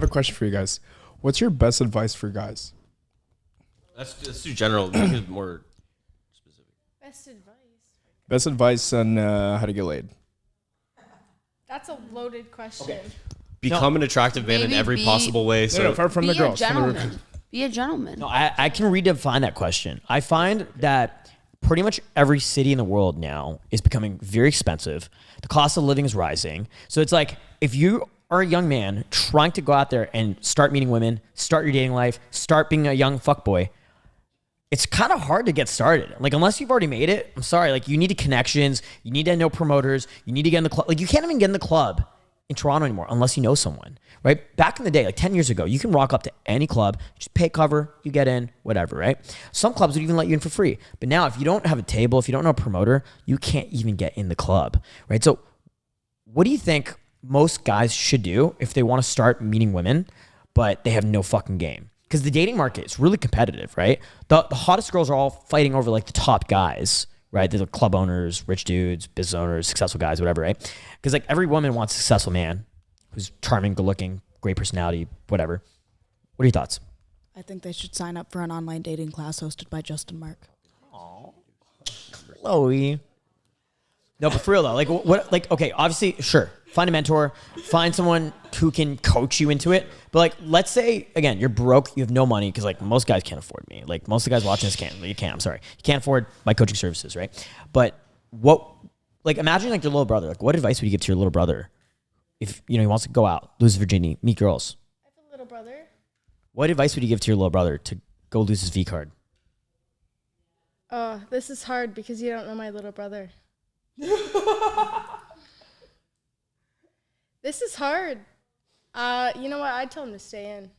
question for you guys. What's your best advice for guys? Let's do general. Make it more specific. Best advice on how to get laid. That's a loaded question. Okay. Become an attractive man in every possible way. So from the girls. Be a gentleman. No, I can redefine that question. I find that pretty much every city in the world now is becoming very expensive. The cost of living is rising. So it's like, if you are a young man trying to go out there and start meeting women, start your dating life, start being a young fuckboy, it's kind of hard to get started. Like, unless you've already made it, I'm sorry. Like, you need connections. You need to know promoters. You need to get in the club. Like, you can't even get in the club in Toronto anymore unless you know someone, right? Back in the day, like 10 years ago, you can rock up to any club, just pay cover, you get in, whatever, right? Some clubs would even let you in for free. But now, if you don't have a table, if you don't know a promoter, you can't even get in the club, right? So what do you think most guys should do if they want to start meeting women, but they have no fucking game? Because the dating market is really competitive, right? The hottest girls are all fighting over like the top guys, right? They're the club owners, rich dudes, business owners, successful guys, whatever, right? Because like every woman wants a successful man who's charming, good looking, great personality, whatever. What are your thoughts? I think they should sign up for an online dating class hosted by Justin Marc. Aww. Chloe. No, but for real though, like what, like, okay, obviously, sure. Find a mentor, find someone who can coach you into it. But like, let's say, again, you're broke, you have no money, because like most guys can't afford me. Like most of the guys watching this can't, I'm sorry. You can't afford my coaching services, right? But what, like imagine like your little brother, like what advice would you give to your little brother if, you know, he wants to go out, lose his virginity, meet girls? I have a little brother. What advice would you give to your little brother to go lose his V card? Oh, this is hard because you don't know my little brother. This is hard. You know what? I'd tell him to stay in.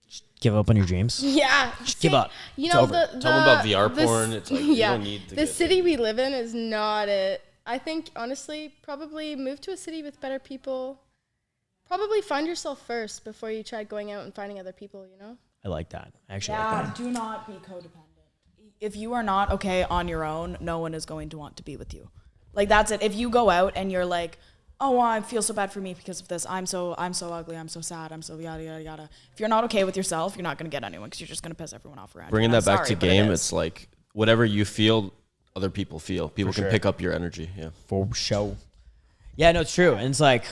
Just give up on your dreams? Yeah. Just give up. You know, Tell them about VR porn. It's like, you don't need to the city we live in is not it. I think, honestly, probably move to a city with better people. Probably find yourself first before you try going out and finding other people, you know? I like that. I actually like that. Do not be codependent. If you are not okay on your own, no one is going to want to be with you. Like, that's it. If you go out and you're like, oh, I feel so bad for me because of this. I'm so ugly. I'm so sad. I'm so yada, yada, yada. If you're not okay with yourself, you're not going to get anyone because you're just going to piss everyone off around you. Bringing that back to game, it's like whatever you feel, other people feel. People can pick up your energy. Yeah. For sure. Yeah, no, it's true. And it's like,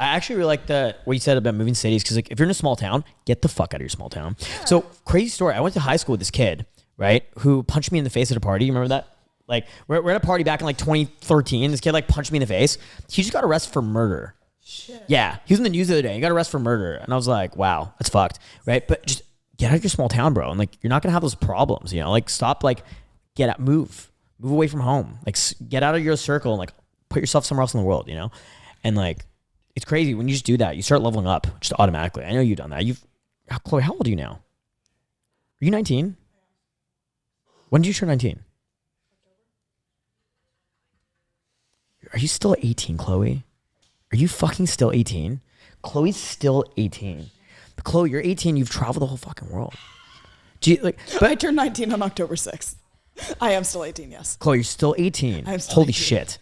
I actually really like what you said about moving cities, because like if you're in a small town, get the fuck out of your small town. Yeah. So crazy story. I went to high school with this kid, right, who punched me in the face at a party. You remember that? Like we're at a party back in like 2013. This kid like punched me in the face. He just got arrested for murder. Shit. Yeah, he was in the news the other day. He got arrested for murder, and I was like, wow, that's fucked, right? But just get out of your small town, bro, and like you're not gonna have those problems, you know? Like stop, like get out, move away from home, like get out of your circle and like put yourself somewhere else in the world, you know? And like it's crazy when you just do that, you start leveling up just automatically. I know you've done that. Chloe, how old are you now? Are you 19? When did you turn 19? Are you still 18, Chloe? Are you fucking still 18? Chloe's still 18. Chloe, you're 18. You've traveled the whole fucking world. Do you, like? But I turned 19 on October 6th. I am still 18, yes. Chloe, you're still 18. I'm still Holy 18. shit.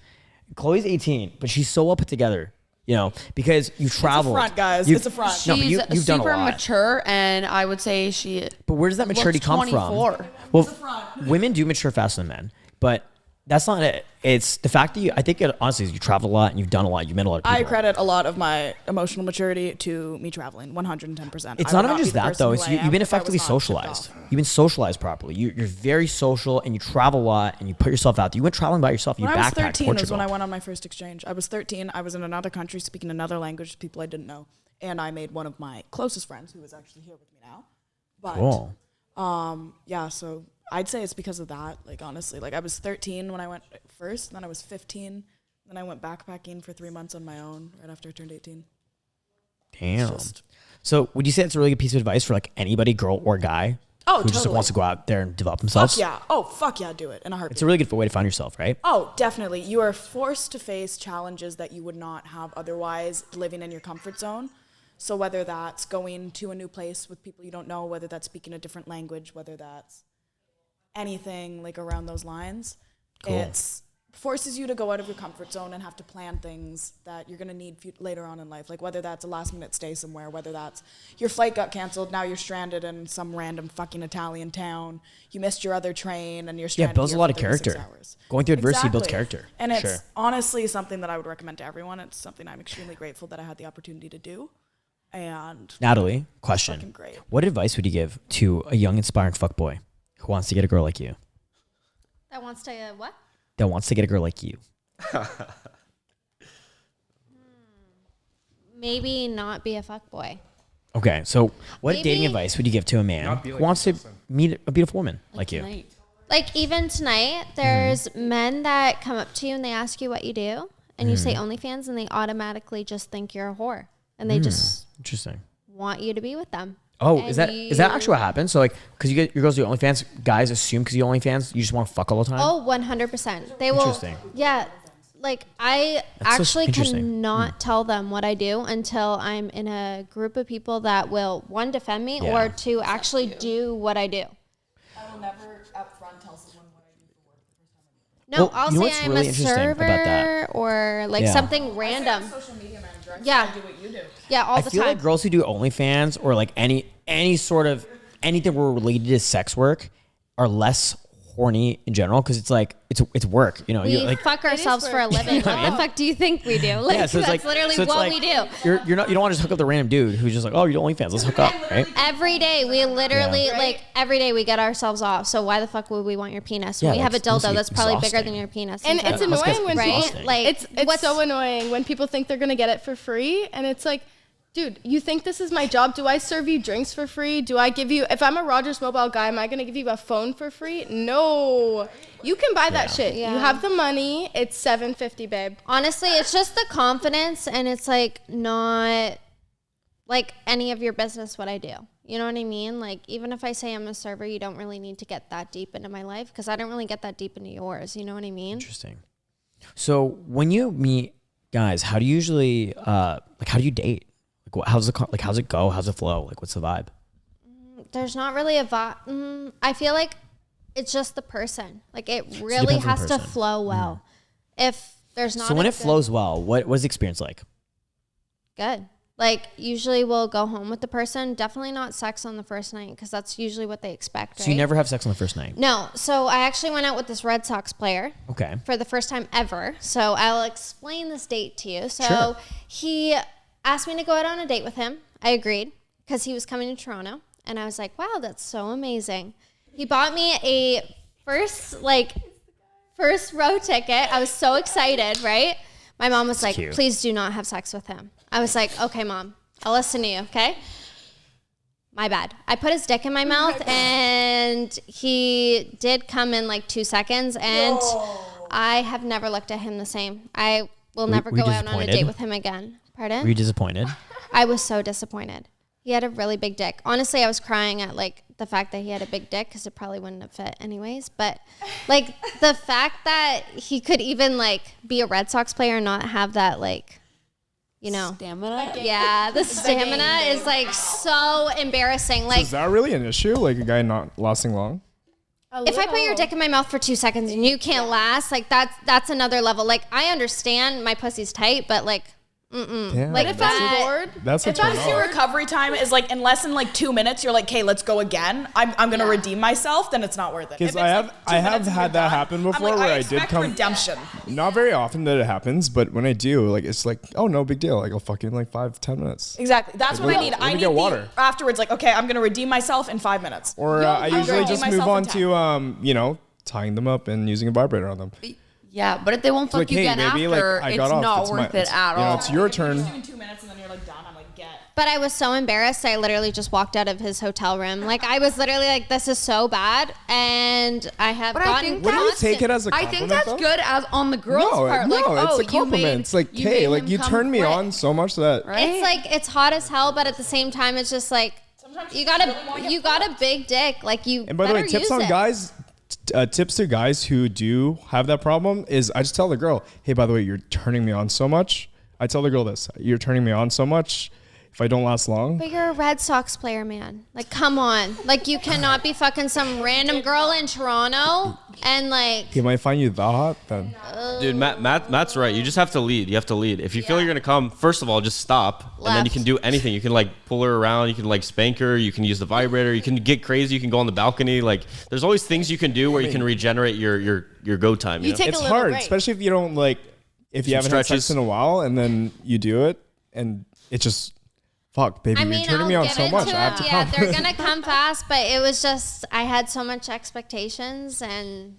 Chloe's 18, but she's so well put together, you know, because you traveled. It's a front, guys. It's a front. She's No, but you've done a super lot. mature, and I would say she. But where does that maturity come 24. from? Well, women do mature faster than men, but that's not it. It's the fact that I think it honestly is you travel a lot and you've done a lot. You've met a lot of people. I credit a lot of my emotional maturity to me traveling, 110%. It's not even just that though. It's you've been effectively socialized. You've been socialized properly. You're very social and you travel a lot and you put yourself out there. You went traveling by yourself. You when I was backpacked 13 Portugal. was when I went on my first exchange. I was 13. I was in another country speaking another language, people I didn't know. And I made one of my closest friends who is actually here with me now. But, Cool. yeah, so I'd say it's because of that. Like, honestly, like I was 13 when I went first, then I was 15. Then I went backpacking for 3 months on my own right after I turned 18. Damn. So would you say it's a really good piece of advice for like anybody, girl or guy? Who just wants to go out there and develop themselves? Fuck yeah. Oh, fuck yeah, do it in a heartbeat. It's a really good way to find yourself, right? Oh, definitely. You are forced to face challenges that you would not have otherwise living in your comfort zone. So whether that's going to a new place with people you don't know, whether that's speaking a different language, whether that's anything like around those lines, Cool. forces you to go out of your comfort zone and have to plan things that you're going to need later on in life. Like whether that's a last minute stay somewhere, whether that's your flight got canceled, now you're stranded in some random fucking Italian town. You missed your other train and you're stranded. Yeah, it builds a here lot for of 36 character. hours. Going through adversity builds Exactly. character. And it's Sure. honestly something that I would recommend to everyone. It's something I'm extremely grateful that I had the opportunity to do. And Natalie, question. fucking great. What advice would you give to a young, inspiring fuckboy who wants to get a girl like you? That wants to what? That wants to get a girl like you. Maybe not be a fuckboy. Okay, so what Maybe- dating advice would you give to a man Not be who like wants to this person. meet a beautiful woman like you? Tonight. Like even tonight, there's men that come up to you and they ask you what you do, and you say OnlyFans, and they automatically just think you're a whore, and they just Interesting. want you to be with them. Oh, And is that actually what happens? So like, because you get your girls do OnlyFans, guys assume because you OnlyFans, you just want to fuck all the time. Oh, 100%. They will. Interesting. Yeah. Like I That's so actually interesting. cannot tell them what I do until I'm in a group of people that will, one, defend me, Yeah. or two, actually do what I do. I will never up front tell someone what I do for work the first time. No, Well, I'll you know say what's I'm really a interesting about that? server or like Yeah. something random. Social media manager. Yeah. I do what you do. Yeah, all I the feel time. like girls who do OnlyFans or like any sort of anything related to sex work are less horny in general because it's like it's work, you know. we You're like, fuck ourselves for a living. What the fuck do you think we do? Like yeah, so it's that's like literally so it's what like, we do. You don't want to just hook up the random dude who's just like, oh, you do OnlyFans, let's hook up, right? Every day we literally Yeah. like every day we get ourselves off. So why the fuck would we want your penis? Yeah, When we have a that must dildo be that's probably bigger exhausting. than your penis. And it's sometimes. annoying when right? people, Like it's what's so annoying when people think they're gonna get it for free, and it's like, dude, you think this is my job? Do I serve you drinks for free? Do I give you, if I'm a Rogers Mobile guy, am I gonna give you a phone for free? No, you can buy that shit. Yeah. You have the money. It's $7.50, babe. honestly, it's just the confidence, and it's like not like any of your business what I do. You know what I mean? Like even if I say I'm a server, you don't really need to get that deep into my life because I don't really get that deep into yours. You know what I mean? Interesting. So when you meet guys, how do you usually like how do you date? Like how's it go? How's it flow? Like what's the vibe? There's not really a vibe. I feel like it's just the person. Like it really depends on the has to person. flow well. If there's not So when a it good- flows well, what's the experience like? good. Like usually we'll go home with the person. Definitely not sex on the first night because that's usually what they expect. So you right? never have sex on the first night? No. So I actually went out with this Red Sox player Okay. for the first time ever. So I'll explain this date to you. So Sure. he asked me to go out on a date with him. I agreed because he was coming to Toronto, and I was like, "Wow, that's so amazing." He bought me a first row ticket. I was so excited, right? My mom was like, cute. "Please do not have sex with him." I was like, "Okay, Mom, I'll listen to you, okay?" My bad. I put his dick in my mouth, and he did come in like 2 seconds, and I have never looked at him the same. I will never were you go out on a disappointed? date with him again. Pardon? Were you disappointed? I was so disappointed. He had a really big dick. Honestly, I was crying at like the fact that he had a big dick because it probably wouldn't have fit anyways. But like the fact that he could even like be a Red Sox player and not have that like, you know, Stamina. yeah, the stamina is like so embarrassing. Like Is that really an issue? Like a guy not lasting long? if I put your dick in my mouth for 2 seconds and you can't last, like that's another level. Like I understand my pussy's tight, but like Damn, like If that's, I'm bored, that's a If turn that's your off. recovery time is like in less than like 2 minutes, you're like, okay, let's go again. I'm gonna redeem myself. Then it's not worth it. If Because it's I have- like 2 I have minutes and had you're that done, happen I'm before like, where I did expect come- redemption. Not very often that it happens, but when I do, like it's like, oh no, big deal. Like I'll fuck you in like 5-10 minutes. Exactly. That's what let I me- need. let me I need get the water. afterwards. Like, okay, I'm gonna redeem myself in 5 minutes. Or I I'm usually gonna just do move myself on in to tying them up and using a vibrator on them. Yeah, but if they won't fuck Like, you hey, again maybe like after, I it's got off. not It's worth my, it at all. It's your turn. In 2 minutes and then you're like done. I'm like, get. But I was so embarrassed. I literally just walked out of his hotel room. Like I was literally like, "This is so bad," and I have But I gotten. think What do you constant- take it as a I compliment? think that's though? good as on the girl's No, part. no, Like, it's oh, a compliment. It's like, you hey, made like him you come turned me quick. on so much that Right? It's like it's hot as hell, but at the same time, it's just like you got a big dick. Like you. And by the way, better tips use on it. guys, tips to guys who do have that problem is I just tell the girl, hey, by the way, you're turning me on so much. I tell the girl this, you're turning me on so much. if I don't last long. But you're a Red Sox player, man. Like, come on. Like, you cannot be fucking some random girl in Toronto and like. He might find you that hot then. Dude, Matt's right. You just have to lead. You have to lead. If you feel you're gonna come, first of all, just stop, and then you can do anything. You can like pull her around. You can like spank her. You can use the vibrator. You can get crazy. You can go on the balcony. Like, there's always things you can do where you can regenerate your go time. You know? take It's a little hard, break. especially if you don't like, if you Some haven't had stretches. sex in a while and then you do it and it just, fuck, baby, I mean, you're turning I'll me on give so it much. to I have them. to Yeah, come. they're gonna come fast, but it was just I had so much expectations and.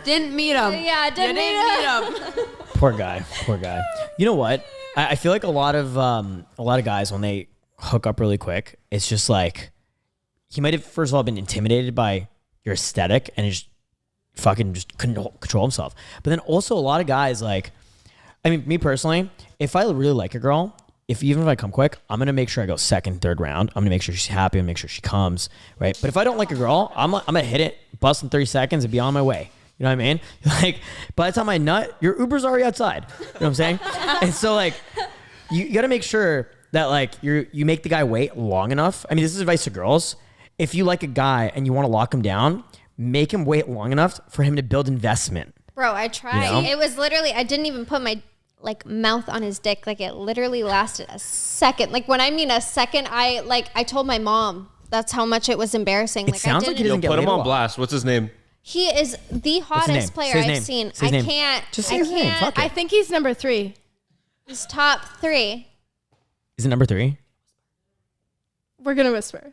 Didn't meet him. Yeah, didn't meet him. Poor guy. You know what? I feel like a lot of guys when they hook up really quick, it's just like he might have first of all been intimidated by your aesthetic and he just fucking just couldn't control himself. But then also a lot of guys like, I mean, me personally, if I really like a girl, even if I come quick, I'm gonna make sure I go second, third round. I'm gonna make sure she's happy and make sure she comes, right? But if I don't like a girl, I'm gonna hit it, bust in 30 seconds, and be on my way. You know what I mean? Like, by the time I nut, your Uber's already outside. You know what I'm saying? And so like, you gotta make sure that like you make the guy wait long enough. I mean, this is advice to girls. If you like a guy and you want to lock him down, make him wait long enough for him to build investment. Bro, I tried. You know? It was literally I didn't even put my like mouth on his dick. Like it literally lasted a second. Like when I mean a second, I told my mom. That's how much it was embarrassing. It Like sounds I like he didn't. doesn't get Put him laid a on lot. blast. What's his name? He is the What's his name? hottest player Say his I've name. seen. Say his I name. can't. Just say I his name. can't. Fuck it. I think he's number 3. He's top 3. Is it number 3? We're gonna whisper.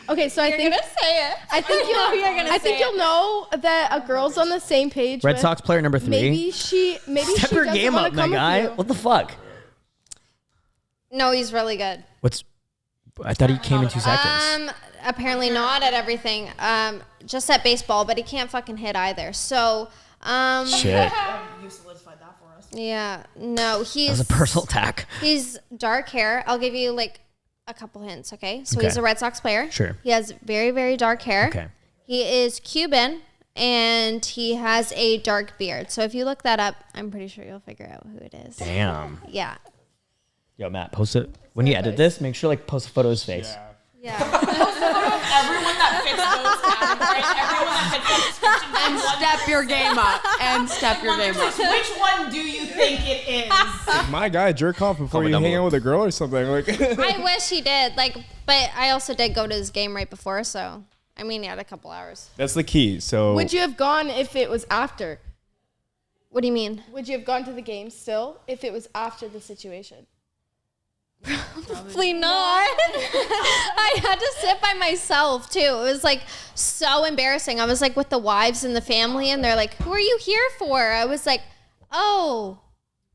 Okay, so I think say it. I think you'll know that a girl's on the same page. Red with, Sox player number 3. Maybe she Step she your doesn't game wanna up, my come with guy. you. What the fuck? No, he's really good. I thought he came in 2 seconds. Apparently not at everything. Just at baseball, but he can't fucking hit either. So, Shit. You solidified that for us. yeah, no, That was he's a personal attack. He's dark hair. I'll give you like a couple hints, okay? So Okay. he's a Red Sox player. Sure. He has very, very dark hair. Okay. He is Cuban and he has a dark beard. So if you look that up, I'm pretty sure you'll figure out who it is. Damn. Yeah. Yo, Matt, post it. When you edit this, make sure like post a photo of his face. Yeah. Everyone that fits those categories, everyone that fits those descriptions, And step your game up. And step your game up. which one do you think it is? My guy, jerk off before Comment you down hang below. out with a girl or something. Like, I wish he did. Like, but I also did go to his game right before, so I mean he had a couple hours. that's the key. So Would you have gone if it was after? What do you mean? Would you have gone to the game still if it was after the situation? Probably not. I had to sit by myself too. It was like so embarrassing. I was like with the wives and the family, and they're like, "Who are you here for?" I was like, "Oh,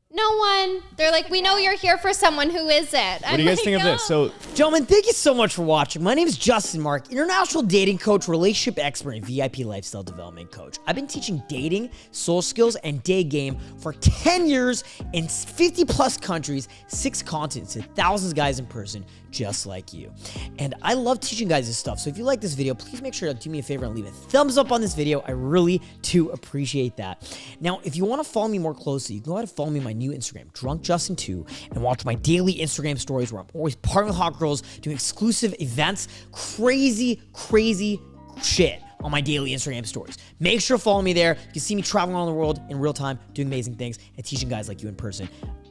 no one." They're like, "We know you're here for someone. Who is it?" what do you guys think of this? So Gentlemen, thank you so much for watching. My name is Justin Marc, international dating coach, relationship expert, and VIP lifestyle development coach. I've been teaching dating, soul skills, and Daygame for 10 years in 50 plus countries, 6 continents, to thousands of guys in person just like you. And I love teaching guys this stuff. So if you like this video, please make sure to do me a favor and leave a thumbs up on this video. I really do appreciate that. Now, if you want to follow me more closely, you can go ahead and follow me on my new Instagram, DrunkJustin2, and watch my daily Instagram stories where I'm always partnering with hot girls, doing exclusive events, crazy shit on my daily Instagram stories. Make sure to follow me there. You can see me traveling around the world in real time, doing amazing things, and teaching guys like you in person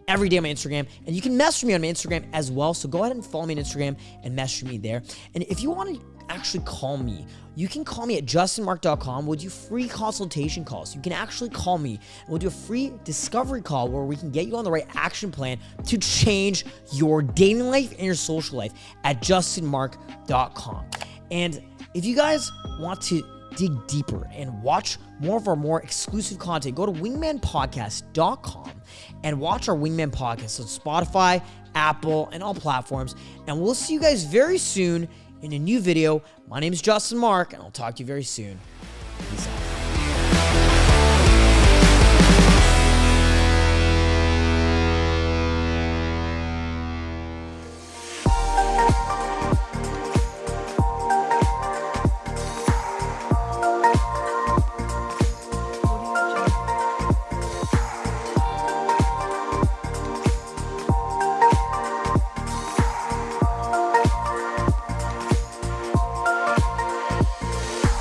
every day on my Instagram. And you can message me on my Instagram as well. So go ahead and follow me on Instagram and message me there. And if you want to actually call me, you can call me at justinmarc.com. We'll do free consultation calls. You can actually call me and we'll do a free discovery call where we can get you on the right action plan to change your dating life and your social life at justinmarc.com. And if you guys want to dig deeper and watch more of our more exclusive content, go to wingmanpodcast.com and watch our Wingman Podcast on Spotify, Apple, and all platforms. And we'll see you guys very soon in a new video. My name is Justin Marc, and I'll talk to you very soon. Peace out.